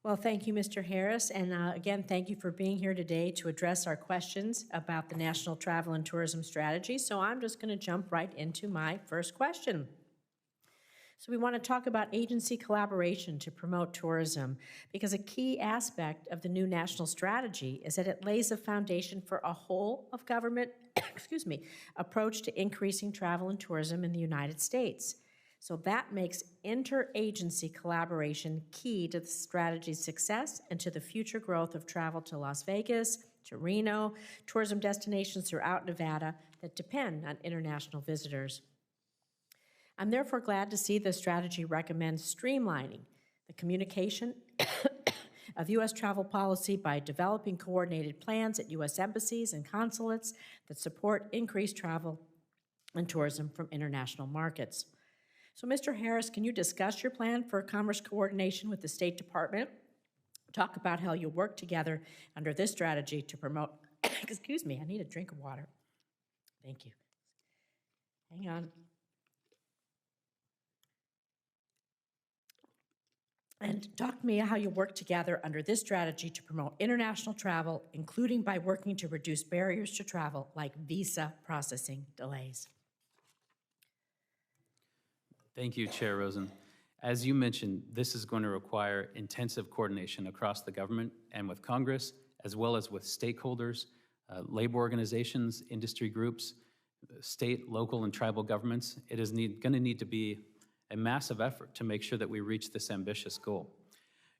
Well, thank you, Mr. Harris, and again, thank you for being here today to address our questions about the National Travel and Tourism Strategy. So I'm just going to jump right into my first question. So we want to talk about agency collaboration to promote tourism, because a key aspect of the new national strategy is that it lays a foundation for a whole of government approach to increasing travel and tourism in the United States. So that makes interagency collaboration key to the strategy's success and to the future growth of travel to Las Vegas, to Reno, tourism destinations throughout Nevada that depend on international visitors. I'm therefore glad to see the strategy recommends streamlining the communication of U.S. travel policy by developing coordinated plans at U.S. embassies and consulates that support increased travel and tourism from international markets. So, Mr. Harris, can you discuss your plan for commerce coordination with the State Department? Talk about how you'll work together under this strategy to promote, excuse me, I need a drink of water. Thank you. Hang on. And talk to me how you work together under this strategy to promote international travel, including by working to reduce barriers to travel like visa processing delays. Thank you, Chair Rosen. As you mentioned, this is going to require intensive coordination across the government and with Congress, as well as with stakeholders, labor organizations, industry groups, state, local, and tribal governments. It is going to need to be a massive effort to make sure that we reach this ambitious goal.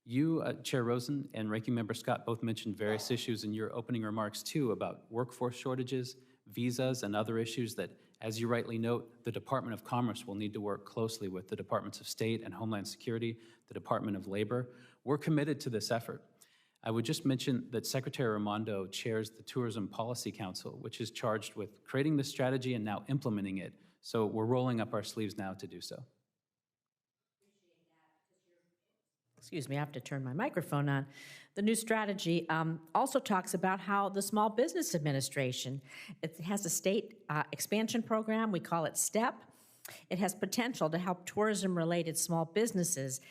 You, Chair Rosen, and Ranking Member Scott both mentioned various issues in your opening remarks, too, about workforce shortages, visas, and other issues that, as you rightly note, the Department of Commerce will need to work closely with the Departments of State and Homeland Security, the Department of Labor. We're committed to this effort. I would just mention that Secretary Raimondo chairs the Tourism Policy Council, which is charged with creating this strategy and now implementing it. So we're rolling up our sleeves now to do so. Excuse me, I have to turn my microphone on. The new strategy also talks about how the Small Business Administration, it has a state expansion program, we call it STEP. It has potential to help tourism-related small businesses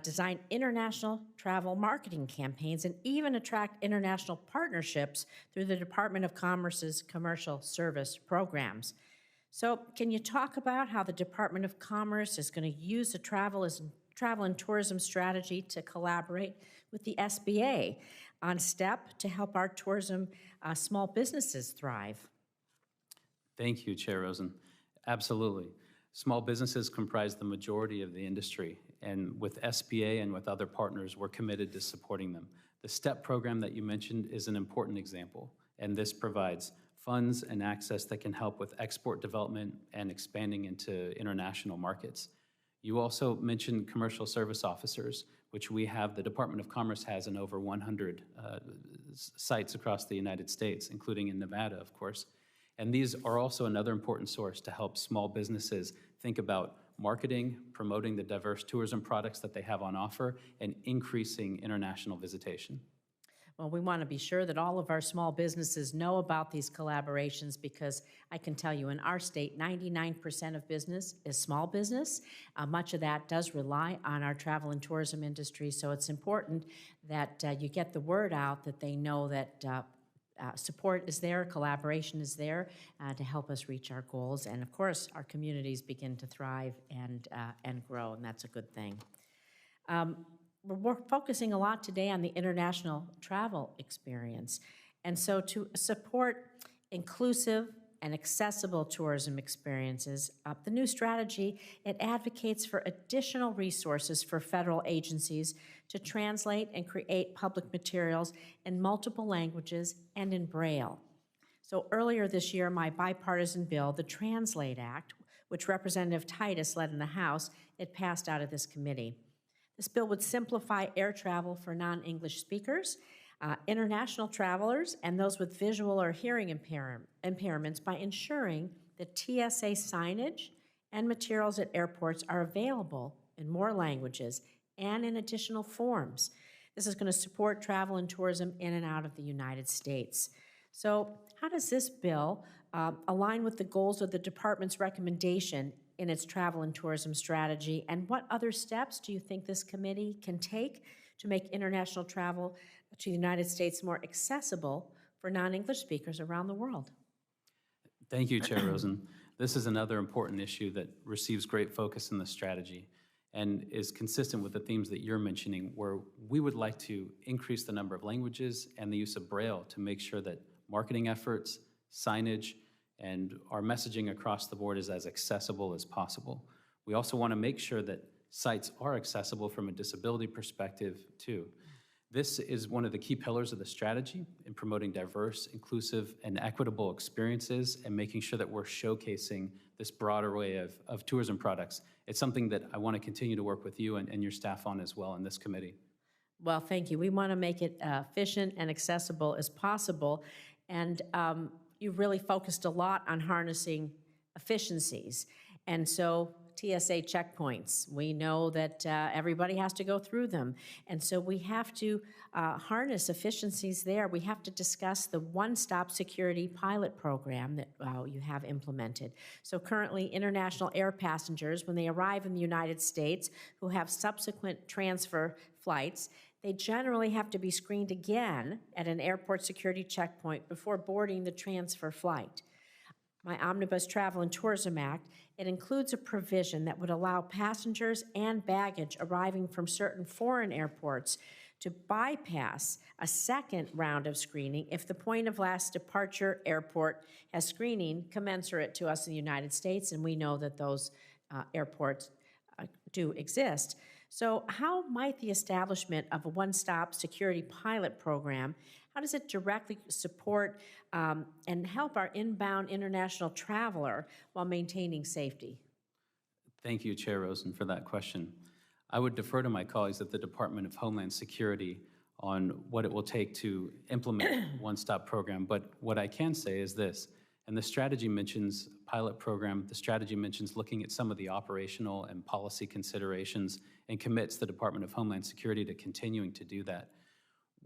design international travel marketing campaigns and even attract international partnerships through the Department of Commerce's commercial service programs. So can you talk about how the Department of Commerce is going to use the travel and tourism strategy to collaborate with the SBA on STEP to help our tourism small businesses thrive? Thank you, Chair Rosen. Absolutely. Small businesses comprise the majority of the industry, and with SBA and with other partners, we're committed to supporting them. The STEP program that you mentioned is an important example, and this provides funds and access that can help with export development and expanding into international markets. You also mentioned commercial service officers, which the Department of Commerce has in over 100 sites across the United States, including in Nevada, of course. And these are also another important source to help small businesses think about marketing, promoting the diverse tourism products that they have on offer, and increasing international visitation. Well, we want to be sure that all of our small businesses know about these collaborations, because I can tell you in our state, 99% of business is small business. Much of that does rely on our travel and tourism industry, so it's important that you get the word out, that they know that support is there, collaboration is there to help us reach our goals, and of course, our communities begin to thrive and grow, and that's a good thing. We're focusing a lot today on the international travel experience. And so to support inclusive and accessible tourism experiences, the new strategy, it advocates for additional resources for federal agencies to translate and create public materials in multiple languages and in Braille. So earlier this year, my bipartisan bill, the Translate Act, which Representative Titus led in the House, it passed out of this committee. This bill would simplify air travel for non-English speakers, international travelers, and those with visual or hearing impairments by ensuring that TSA signage and materials at airports are available in more languages and in additional forms. This is going to support travel and tourism in and out of the United States. So how does this bill align with the goals of the department's recommendation in its travel and tourism strategy, and what other steps do you think this committee can take to make international travel to the United States more accessible for non-English speakers around the world. Thank you, Chair Rosen. This is another important issue that receives great focus in the strategy and is consistent with the themes that you're mentioning, where we would like to increase the number of languages and the use of Braille to make sure that marketing efforts, signage, and our messaging across the board is as accessible as possible. We also want to make sure that sites are accessible from a disability perspective, too. This is one of the key pillars of the strategy in promoting diverse, inclusive, and equitable experiences and making sure that we're showcasing this broad array of tourism products. It's something that I want to continue to work with you and your staff on as well in this committee. Well, thank you. We want to make it efficient and accessible as possible. And you've really focused a lot on harnessing efficiencies. And so TSA checkpoints, we know that everybody has to go through them. And so we have to harness efficiencies there. We have to discuss the one-stop security pilot program that you have implemented. So currently, international air passengers, when they arrive in the United States who have subsequent transfer flights, they generally have to be screened again at an airport security checkpoint before boarding the transfer flight. My Omnibus Travel and Tourism Act, it includes a provision that would allow passengers and baggage arriving from certain foreign airports to bypass a second round of screening if the point of last departure airport has screening commensurate to us in the United States, and we know that those airports do exist. So how might the establishment of a one-stop security pilot program, how does it directly support and help our inbound international traveler while maintaining safety? Thank you, Chair Rosen, for that question. I would defer to my colleagues at the Department of Homeland Security on what it will take to implement a one-stop program, but what I can say is this, and the strategy mentions pilot program, the strategy mentions looking at some of the operational and policy considerations and commits the Department of Homeland Security to continuing to do that.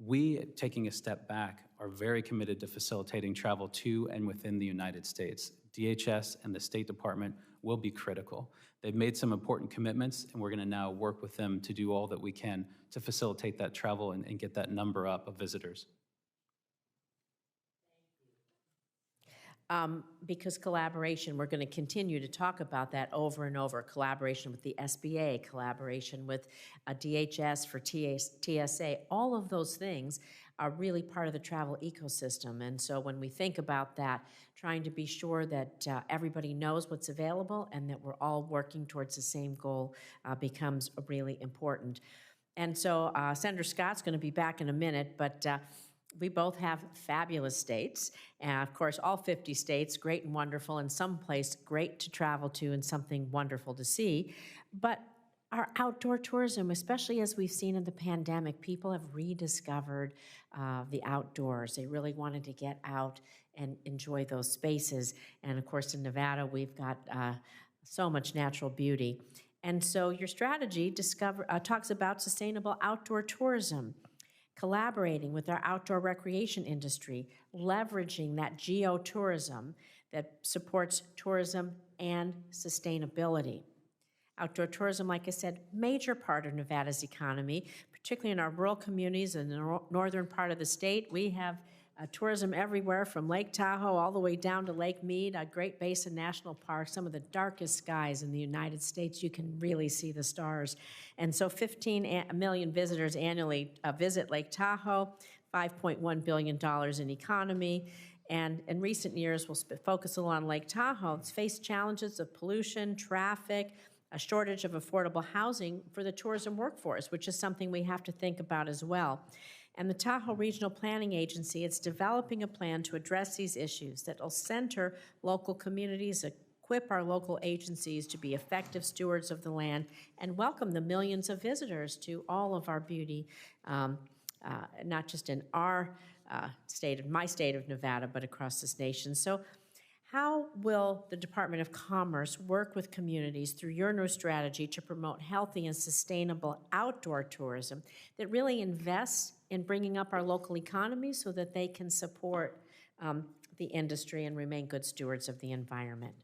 We, taking a step back, are very committed to facilitating travel to and within the United States. DHS and the State Department will be critical. They've made some important commitments, and we're going to now work with them to do all that we can to facilitate that travel and get that number up of visitors. Because collaboration, we're going to continue to talk about that over and over. Collaboration with the SBA, collaboration with DHS for TSA, all of those things are really part of the travel ecosystem. And so when we think about that, trying to be sure that everybody knows what's available and that we're all working towards the same goal becomes really important. And so Senator Scott's going to be back in a minute, but we both have fabulous states, and of course all 50 states, great and wonderful, and someplace great to travel to and something wonderful to see. But our outdoor tourism, especially as we've seen in the pandemic, people have rediscovered the outdoors. They really wanted to get out and enjoy those spaces. And of course in Nevada, we've got so much natural beauty. And so your strategy talks about sustainable outdoor tourism, collaborating with our outdoor recreation industry, leveraging that geotourism that supports tourism and sustainability. Outdoor tourism, like I said, major part of Nevada's economy, particularly in our rural communities in the northern part of the state. We have tourism everywhere from Lake Tahoe all the way down to Lake Mead, a Great Basin National Park, some of the darkest skies in the United States. You can really see the stars. And so 15 million visitors annually visit Lake Tahoe, $5.1 billion in economy. And in recent years, we'll focus a lot on Lake Tahoe. It's faced challenges of pollution, traffic, a shortage of affordable housing for the tourism workforce, which is something we have to think about as well. And the Tahoe Regional Planning Agency, it's developing a plan to address these issues that will center local communities, equip our local agencies to be effective stewards of the land, and welcome the millions of visitors to all of our beauty, not just in our my state of Nevada, but across this nation. So how will the Department of Commerce work with communities through your new strategy to promote healthy and sustainable outdoor tourism that really invests in bringing up our local economy so that they can support the industry and remain good stewards of the environment?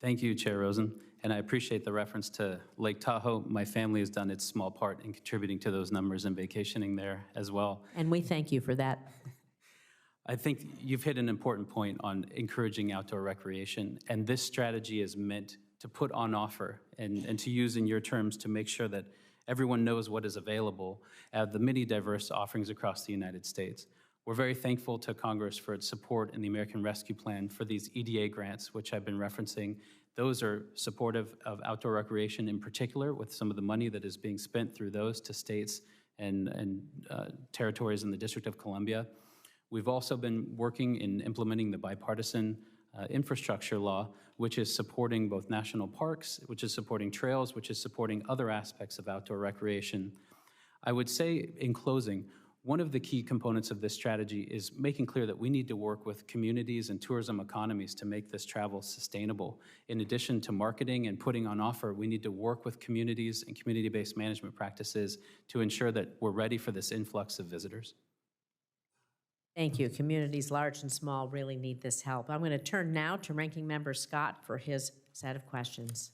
Thank you, Chair Rosen, and I appreciate the reference to Lake Tahoe. My family has done its small part in contributing to those numbers and vacationing there as well. And we thank you for that. I think you've hit an important point on encouraging outdoor recreation, and this strategy is meant to put on offer and to use in your terms to make sure that everyone knows what is available at the many diverse offerings across the United States. We're very thankful to Congress for its support in the American Rescue Plan for these EDA grants, which I've been referencing. Those are supportive of outdoor recreation in particular, with some of the money that is being spent through those to states and territories in the District of Columbia. We've also been working in implementing the bipartisan infrastructure law, which is supporting both national parks, which is supporting trails, which is supporting other aspects of outdoor recreation. I would say, in closing, one of the key components of this strategy is making clear that we need to work with communities and tourism economies to make this travel sustainable. In addition to marketing and putting on offer, we need to work with communities and community-based management practices to ensure that we're ready for this influx of visitors. Thank you. Communities large and small really need this help. I'm going to turn now to Ranking Member Scott for his set of questions.